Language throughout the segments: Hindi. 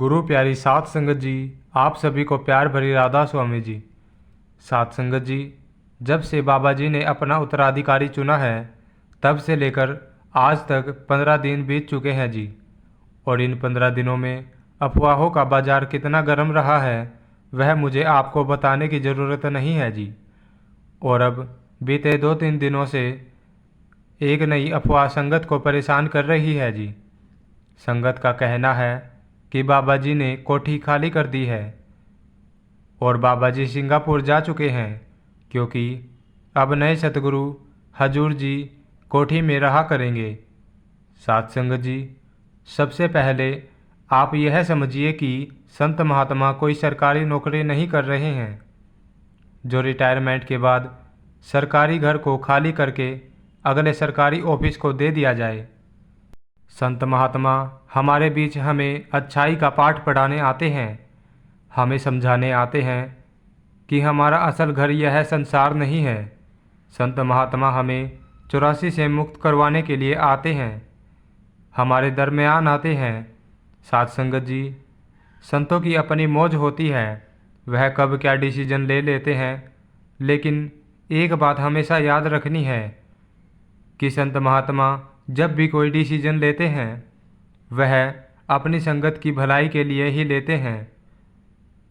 गुरु प्यारी साध संगत जी, आप सभी को प्यार भरी राधा स्वामी जी। साध संगत जी, जब से बाबा जी ने अपना उत्तराधिकारी चुना है तब से लेकर आज तक 15 दिन बीत चुके हैं जी। और इन 15 दिनों में अफवाहों का बाजार कितना गर्म रहा है वह मुझे आपको बताने की ज़रूरत नहीं है जी। और अब बीते 2-3 दिनों से एक नई अफवाह संगत को परेशान कर रही है जी। संगत का कहना है कि बाबा जी ने कोठी खाली कर दी है और बाबा जी सिंगापुर जा चुके हैं, क्योंकि अब नए सतगुरु हजूर जी कोठी में रहा करेंगे। साध संगत जी, सबसे पहले आप यह समझिए कि संत महात्मा कोई सरकारी नौकरी नहीं कर रहे हैं जो रिटायरमेंट के बाद सरकारी घर को खाली करके अगले सरकारी ऑफिस को दे दिया जाए। संत महात्मा हमारे बीच हमें अच्छाई का पाठ पढ़ाने आते हैं, हमें समझाने आते हैं कि हमारा असल घर यह संसार नहीं है। संत महात्मा हमें 84 से मुक्त करवाने के लिए आते हैं, हमारे दरमियान आते हैं। साध संगत जी, संतों की अपनी मौज होती है, वह कब क्या डिसीजन ले लेते हैं, लेकिन एक बात हमेशा याद रखनी है कि संत महात्मा जब भी कोई डिसीजन लेते हैं वह अपनी संगत की भलाई के लिए ही लेते हैं।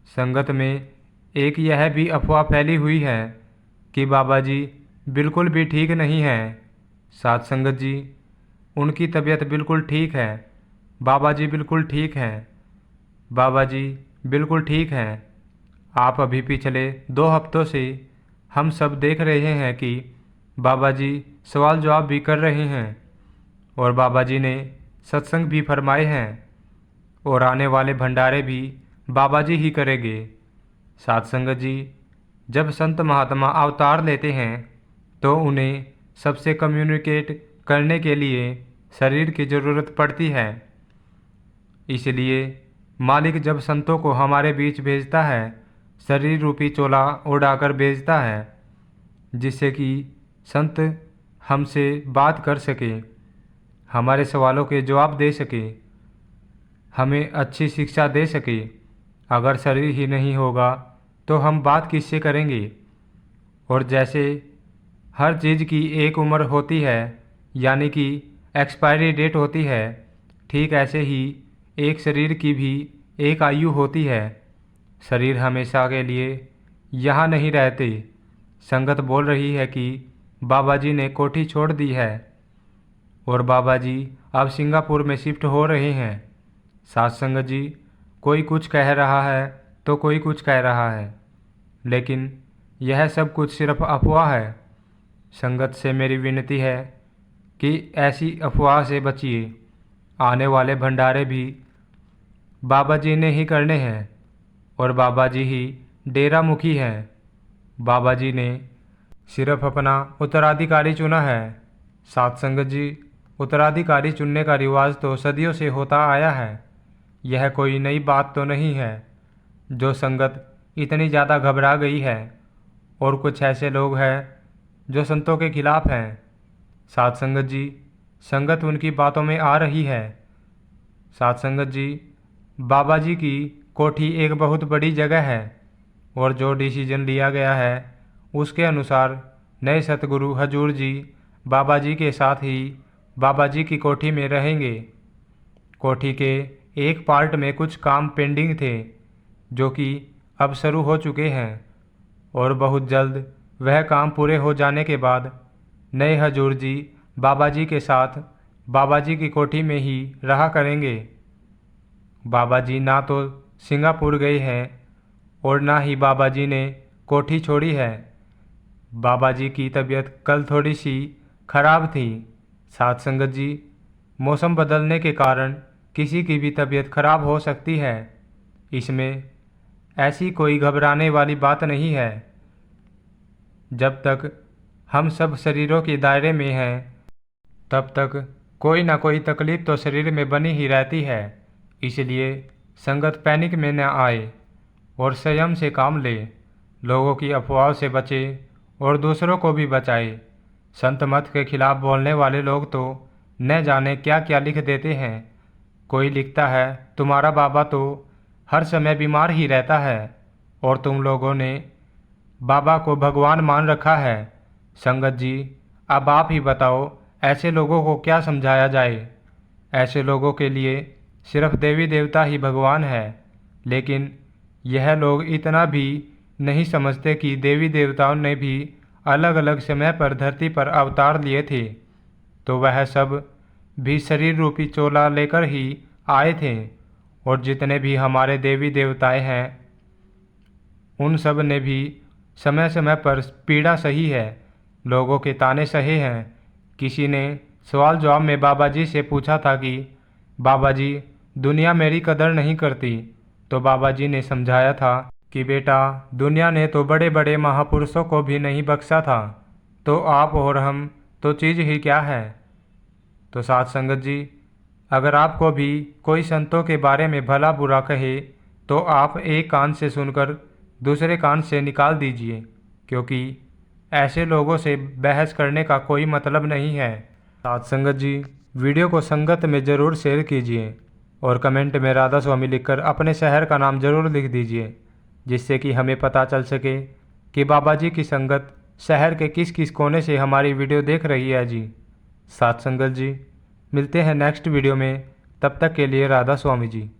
संगत में एक यह भी अफवाह फैली हुई है कि बाबा जी बिल्कुल भी ठीक नहीं हैं। साध संगत जी, उनकी तबीयत बिल्कुल ठीक है, बाबा जी बिल्कुल ठीक हैं, बाबा जी बिल्कुल ठीक हैं। आप अभी पिछले 2 हफ्तों से हम सब देख रहे हैं कि बाबा जी सवाल जवाब भी कर रहे हैं और बाबा जी ने सत्संग भी फरमाए हैं और आने वाले भंडारे भी बाबा जी ही करेंगे। साध संगत जी, जब संत महात्मा अवतार लेते हैं तो उन्हें सबसे कम्युनिकेट करने के लिए शरीर की ज़रूरत पड़ती है। इसलिए मालिक जब संतों को हमारे बीच भेजता है शरीर रूपी चोला उड़ाकर भेजता है, जिससे कि संत हमसे बात कर सके, हमारे सवालों के जवाब दे सके, हमें अच्छी शिक्षा दे सके। अगर शरीर ही नहीं होगा तो हम बात किससे करेंगे। और जैसे हर चीज़ की एक उम्र होती है, यानी कि एक्सपायरी डेट होती है, ठीक ऐसे ही एक शरीर की भी एक आयु होती है। शरीर हमेशा के लिए यहाँ नहीं रहते। संगत बोल रही है कि बाबा जी ने कोठी छोड़ दी है और बाबा जी अब सिंगापुर में शिफ्ट हो रहे हैं। साध संगत जी, कोई कुछ कह रहा है तो कोई कुछ कह रहा है, लेकिन यह सब कुछ सिर्फ अफवाह है। संगत से मेरी विनती है कि ऐसी अफवाह से बचिए। आने वाले भंडारे भी बाबा जी ने ही करने हैं और बाबा जी ही डेरा मुखी हैं। बाबा जी ने सिर्फ अपना उत्तराधिकारी चुना है। साध संगत जी, उत्तराधिकारी चुनने का रिवाज तो सदियों से होता आया है, यह कोई नई बात तो नहीं है जो संगत इतनी ज़्यादा घबरा गई है। और कुछ ऐसे लोग हैं जो संतों के खिलाफ हैं। साध संगत जी, संगत उनकी बातों में आ रही है। साध संगत जी, बाबा जी की कोठी एक बहुत बड़ी जगह है और जो डिसीजन लिया गया है उसके अनुसार नए सतगुरु हजूर जी बाबा जी के साथ ही बाबा जी की कोठी में रहेंगे। कोठी के एक पार्ट में कुछ काम पेंडिंग थे जो कि अब शुरू हो चुके हैं और बहुत जल्द वह काम पूरे हो जाने के बाद नए हजूर जी बाबा जी के साथ बाबा जी की कोठी में ही रहा करेंगे। बाबा जी ना तो सिंगापुर गए हैं और ना ही बाबा जी ने कोठी छोड़ी है। बाबा जी की तबीयत कल थोड़ी सी खराब थी। साध संगत जी, मौसम बदलने के कारण किसी की भी तबीयत खराब हो सकती है, इसमें ऐसी कोई घबराने वाली बात नहीं है। जब तक हम सब शरीरों के दायरे में हैं तब तक कोई ना कोई तकलीफ तो शरीर में बनी ही रहती है। इसलिए संगत पैनिक में न आए और संयम से काम ले, लोगों की अफवाह से बचे और दूसरों को भी बचाए। संत मत के खिलाफ बोलने वाले लोग तो न जाने क्या क्या लिख देते हैं। कोई लिखता है तुम्हारा बाबा तो हर समय बीमार ही रहता है और तुम लोगों ने बाबा को भगवान मान रखा है। संगत जी, अब आप ही बताओ ऐसे लोगों को क्या समझाया जाए। ऐसे लोगों के लिए सिर्फ देवी देवता ही भगवान है, लेकिन यह लोग इतना भी नहीं समझते कि देवी देवताओं ने भी अलग अलग समय पर धरती पर अवतार लिए थे, तो वह सब भी शरीर रूपी चोला लेकर ही आए थे। और जितने भी हमारे देवी देवताएं हैं उन सब ने भी समय समय पर पीड़ा सही है, लोगों के ताने सहे हैं। किसी ने सवाल जवाब में बाबा जी से पूछा था कि बाबा जी, दुनिया मेरी कदर नहीं करती, तो बाबा जी ने समझाया था कि बेटा, दुनिया ने तो बड़े बड़े महापुरुषों को भी नहीं बख्शा था, तो आप और हम तो चीज़ ही क्या है। तो साथ संगत जी, अगर आपको भी कोई संतों के बारे में भला बुरा कहे तो आप एक कान से सुनकर दूसरे कान से निकाल दीजिए, क्योंकि ऐसे लोगों से बहस करने का कोई मतलब नहीं है। साथ संगत जी, वीडियो को संगत में ज़रूर शेयर कीजिए और कमेंट में राधा स्वामी लिखकर अपने शहर का नाम ज़रूर लिख दीजिए, जिससे कि हमें पता चल सके कि बाबा जी की संगत शहर के किस किस कोने से हमारी वीडियो देख रही है जी। साथ संगत जी, मिलते हैं नेक्स्ट वीडियो में, तब तक के लिए राधा स्वामी जी।